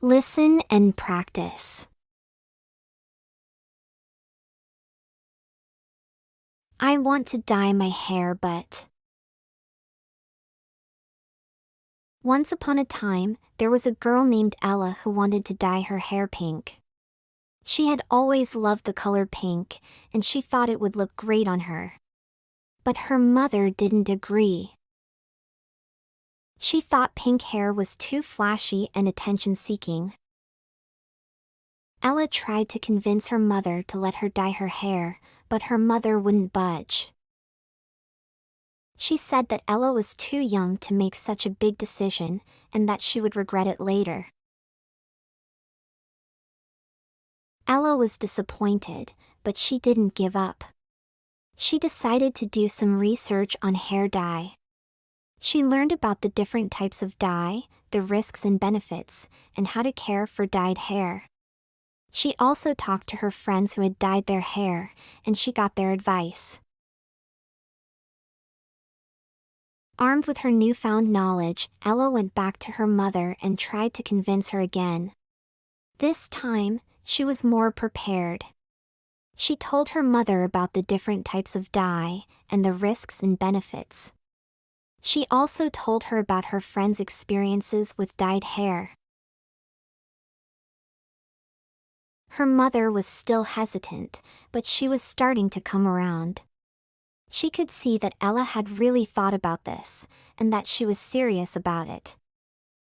Listen and practice. I want to dye my hair, but... Once upon a time, there was a girl named Ella who wanted to dye her hair pink. She had always loved the color pink, and she thought it would look great on her. But her mother didn't agree. She thought pink hair was too flashy and attention-seeking. Ella tried to convince her mother to let her dye her hair, but her mother wouldn't budge. She said that Ella was too young to make such a big decision, and that she would regret it later. Ella was disappointed, but she didn't give up. She decided to do some research on hair dye. She learned about the different types of dye, the risks and benefits, and how to care for dyed hair. She also talked to her friends who had dyed their hair, and she got their advice. Armed with her newfound knowledge, Ella went back to her mother and tried to convince her again. This time, she was more prepared. She told her mother about the different types of dye and the risks and benefits. She also told her about her friends' experiences with dyed hair. Her mother was still hesitant, but she was starting to come around. She could see that Ella had really thought about this, and that she was serious about it.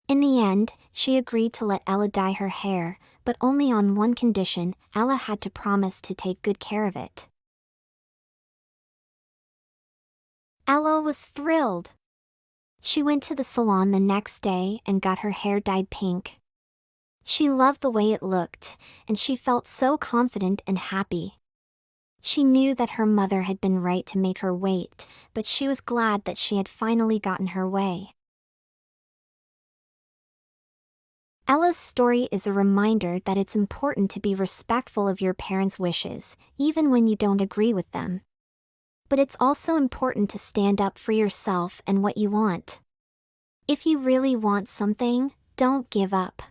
In the end, she agreed to let Ella dye her hair, but only on one condition: Ella had to promise to take good care of it. Ella was thrilled. She went to the salon the next day and got her hair dyed pink. She loved the way it looked, and she felt so confident and happy. She knew that her mother had been right to make her wait, but she was glad that she had finally gotten her way. Ella's story is a reminder that it's important to be respectful of your parents' wishes, even when you don't agree with them. But it's also important to stand up for yourself and what you want. If you really want something, don't give up.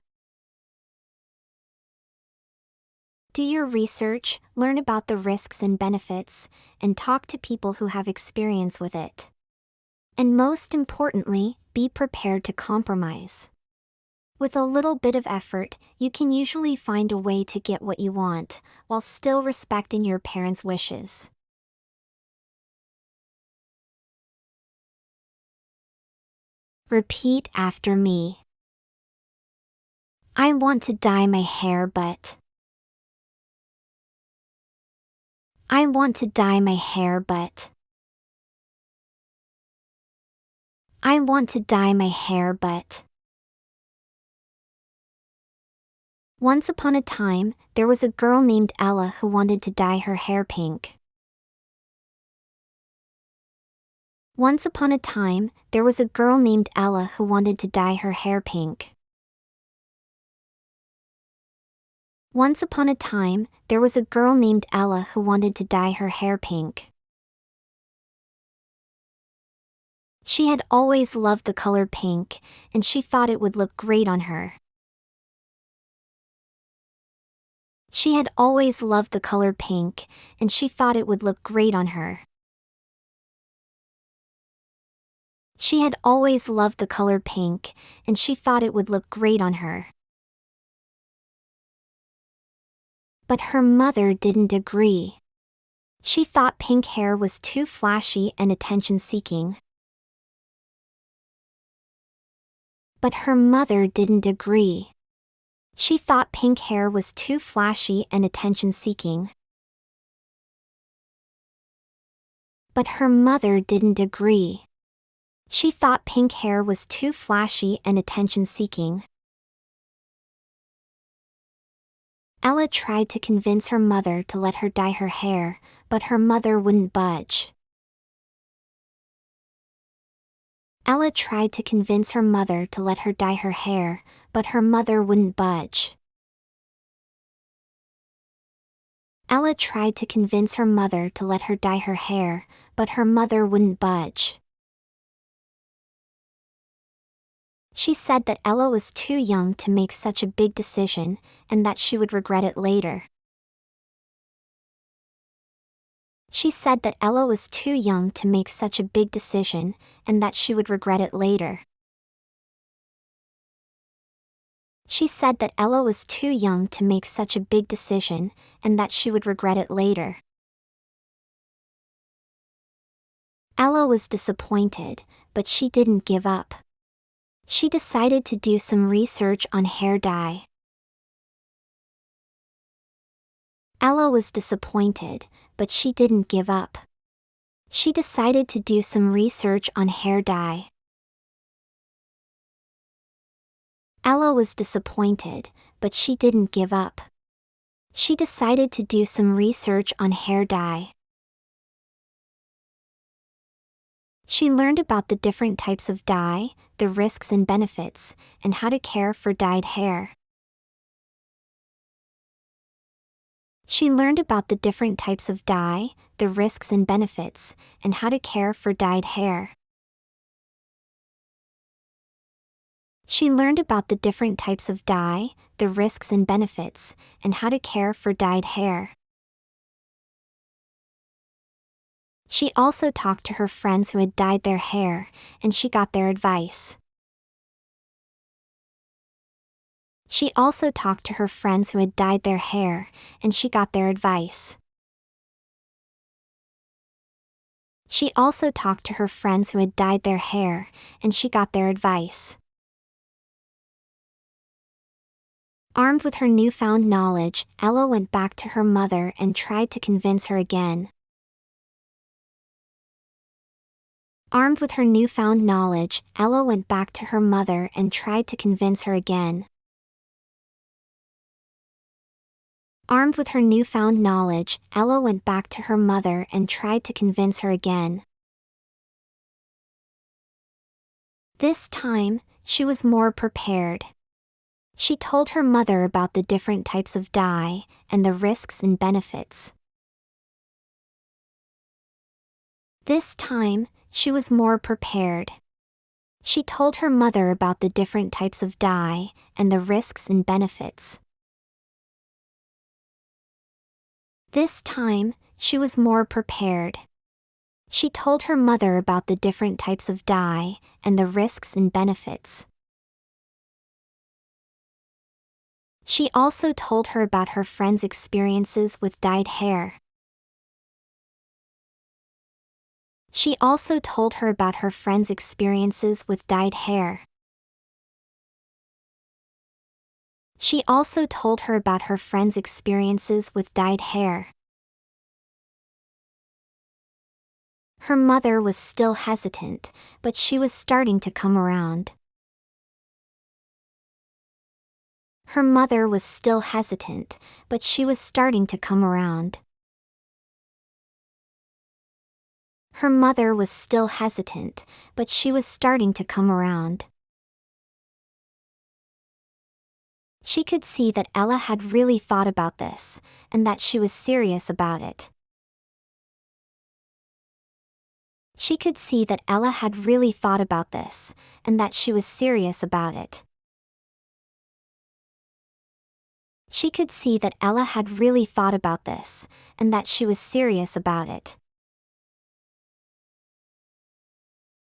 Do your research, learn about the risks and benefits, and talk to people who have experience with it. And most importantly, be prepared to compromise. With a little bit of effort, you can usually find a way to get what you want, while still respecting your parents' wishes. Repeat after me. I want to dye my hair, but... I want to dye my hair, but... I want to dye my hair, but... Once upon a time, there was a girl named Ella who wanted to dye her hair pink. Once upon a time, there was a girl named Ella who wanted to dye her hair pink. Once upon a time, there was a girl named Ella who wanted to dye her hair pink. She had always loved the color pink, and she thought it would look great on her. She had always loved the color pink, and she thought it would look great on her. She had always loved the color pink, and she thought it would look great on her. But her mother didn't agree. She thought pink hair was too flashy and attention-seeking. But her mother didn't agree. She thought pink hair was too flashy and attention-seeking. But her mother didn't agree. She thought pink hair was too flashy and attention-seeking. Ella tried to convince her mother to let her dye her hair, but her mother wouldn't budge. Ella tried to convince her mother to let her dye her hair, but her mother wouldn't budge. Ella tried to convince her mother to let her dye her hair, but her mother wouldn't budge. She said that Ella was too young to make such a big decision, and that she would regret it later. She said that Ella was too young to make such a big decision, and that she would regret it later. She said that Ella was too young to make such a big decision, and that she would regret it later. Ella was disappointed, but she didn't give up. She decided to do some research on hair dye. Ella was disappointed, but she didn't give up. She decided to do some research on hair dye. Ella was disappointed, but she didn't give up. She decided to do some research on hair dye. She learned about the different types of dye, the risks and benefits, and how to care for dyed hair. She learned about the different types of dye, the risks and benefits, and how to care for dyed hair. She learned about the different types of dye, the risks and benefits, and how to care for dyed hair. She also talked to her friends who had dyed their hair, and she got their advice. She also talked to her friends who had dyed their hair, and she got their advice. She also talked to her friends who had dyed their hair, and she got their advice. Armed with her newfound knowledge, Ella went back to her mother and tried to convince her again. Armed with her newfound knowledge, Ella went back to her mother and tried to convince her again. Armed with her newfound knowledge, Ella went back to her mother and tried to convince her again. This time, she was more prepared. She told her mother about the different types of dye, and the risks and benefits. This time, she was more prepared. She told her mother about the different types of dye, and the risks and benefits. This time, she was more prepared. She told her mother about the different types of dye, and the risks and benefits. She also told her about her friends' experiences with dyed hair. She also told her about her friends' experiences with dyed hair. She also told her about her friends' experiences with dyed hair. Her mother was still hesitant, but she was starting to come around. Her mother was still hesitant, but she was starting to come around. Her mother was still hesitant, but she was starting to come around. She could see that Ella had really thought about this, and that she was serious about it. She could see that Ella had really thought about this, and that she was serious about it. She could see that Ella had really thought about this, and that she was serious about it.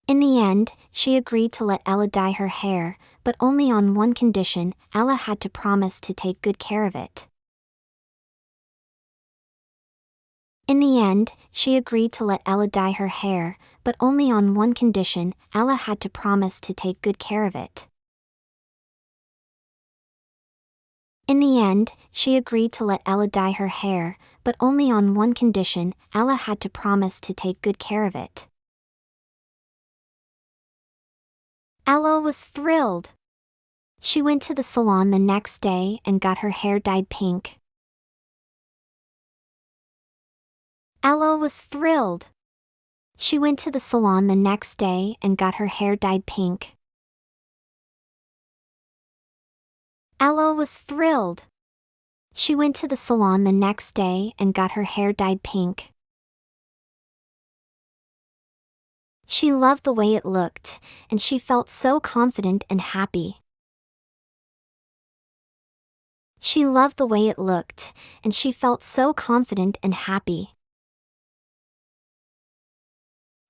In the end, she agreed to let Ella dye her hair, but only on one condition: Ella had to promise to take good care of it. In the end, she agreed to let Ella dye her hair, but only on one condition: Ella had to promise to take good care of it. In the end, she agreed to let Ella dye her hair, but only on one condition: Ella had to promise to take good care of it. Ella was thrilled. She went to the salon the next day and got her hair dyed pink. Ella was thrilled. She went to the salon the next day and got her hair dyed pink. Ella was thrilled. She went to the salon the next day and got her hair dyed pink. She loved the way it looked, and she felt so confident and happy. She loved the way it looked, and she felt so confident and happy.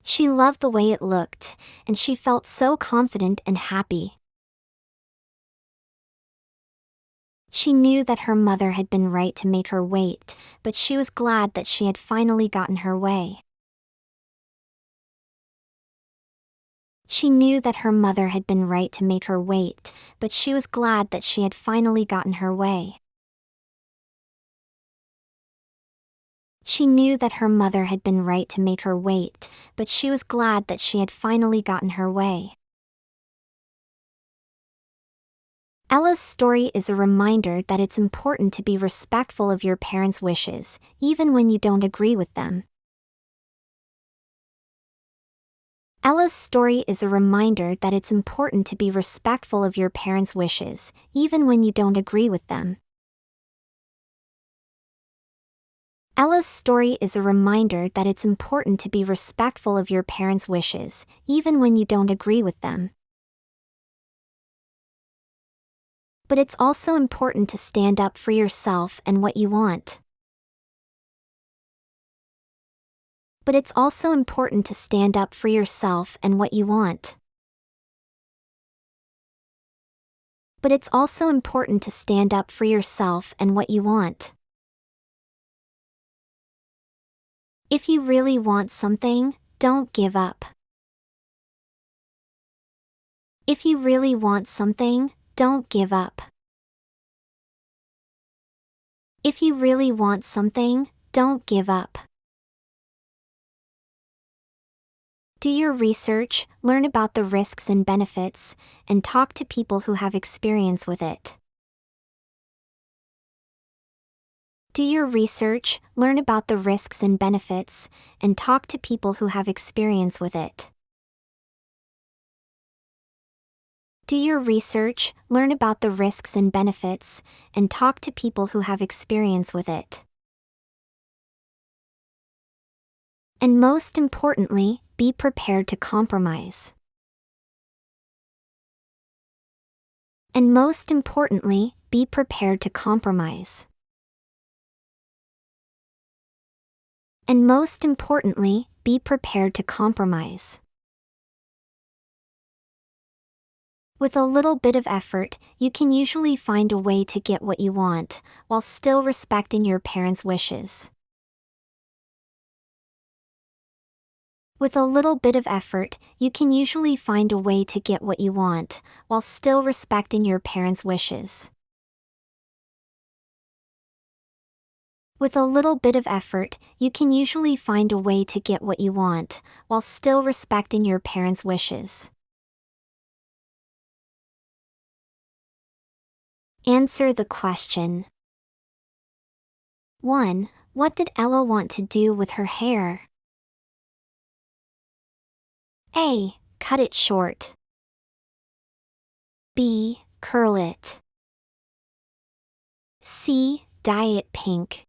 She loved the way it looked, and she felt so confident and happy. She knew that her mother had been right to make her wait, but she was glad that she had finally gotten her way. She knew that her mother had been right to make her wait, but she was glad that she had finally gotten her way. She knew that her mother had been right to make her wait, but she was glad that she had finally gotten her way. Ella's story is a reminder that it's important to be respectful of your parents' wishes, even when you don't agree with them. Ella's story is a reminder that it's important to be respectful of your parents' wishes, even when you don't agree with them. Ella's story is a reminder that it's important to be respectful of your parents' wishes, even when you don't agree with them. But it's also important to stand up for yourself and what you want. But it's also important to stand up for yourself and what you want. But it's also important to stand up for yourself and what you want. If you really want something, don't give up. If you really want something, don't give up. If you really want something, don't give up. Do your research, learn about the risks and benefits, and talk to people who have experience with it. Do your research, learn about the risks and benefits, and talk to people who have experience with it. Do your research, learn about the risks and benefits, and talk to people who have experience with it. And most importantly, be prepared to compromise. And most importantly, be prepared to compromise. And most importantly, be prepared to compromise. With a little bit of effort, you can usually find a way to get what you want, while still respecting your parents' wishes. With a little bit of effort, you can usually find a way to get what you want, while still respecting your parents' wishes. With a little bit of effort, you can usually find a way to get what you want, while still respecting your parents' wishes. Answer the question. 1. What did Ella want to do with her hair? A. Cut it short. B. Curl it. C. Dye it pink.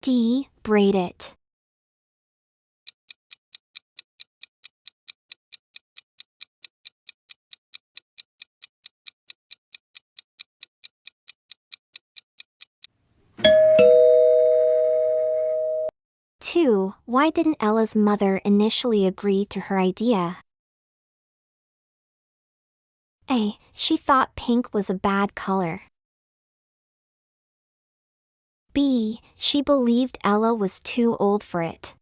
D. Braid it. Two. Why didn't Ella's mother initially agree to her idea? A. She thought pink was a bad color. B. She believed Ella was too old for it.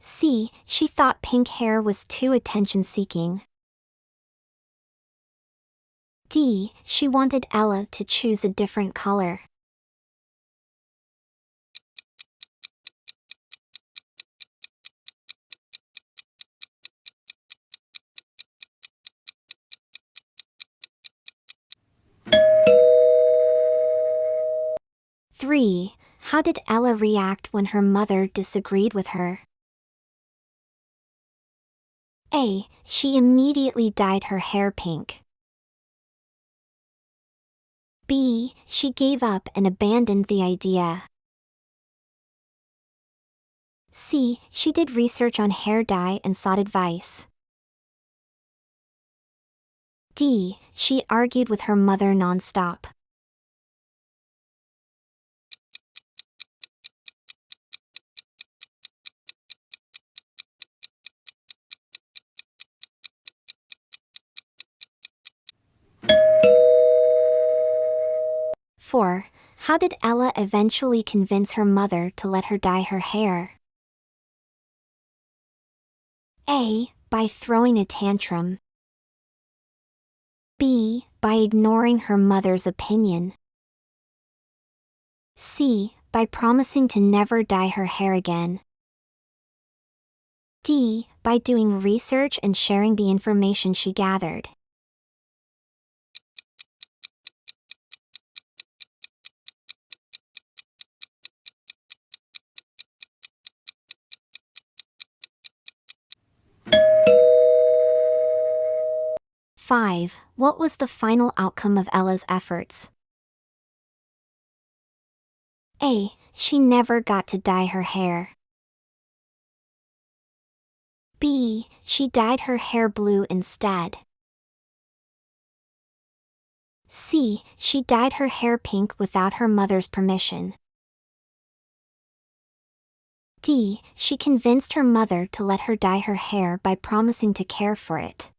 C. She thought pink hair was too attention-seeking. D. She wanted Ella to choose a different color. Three. How did Ella react when her mother disagreed with her? A. She immediately dyed her hair pink. B. She gave up and abandoned the idea. C. She did research on hair dye and sought advice. D. She argued with her mother nonstop. Four. How did Ella eventually convince her mother to let her dye her hair? A. By throwing a tantrum. B. By ignoring her mother's opinion. C. By promising to never dye her hair again. D. By doing research and sharing the information she gathered. Five. What was the final outcome of Ella's efforts? A. She never got to dye her hair. B. She dyed her hair blue instead. C. She dyed her hair pink without her mother's permission. D. She convinced her mother to let her dye her hair by promising to care for it.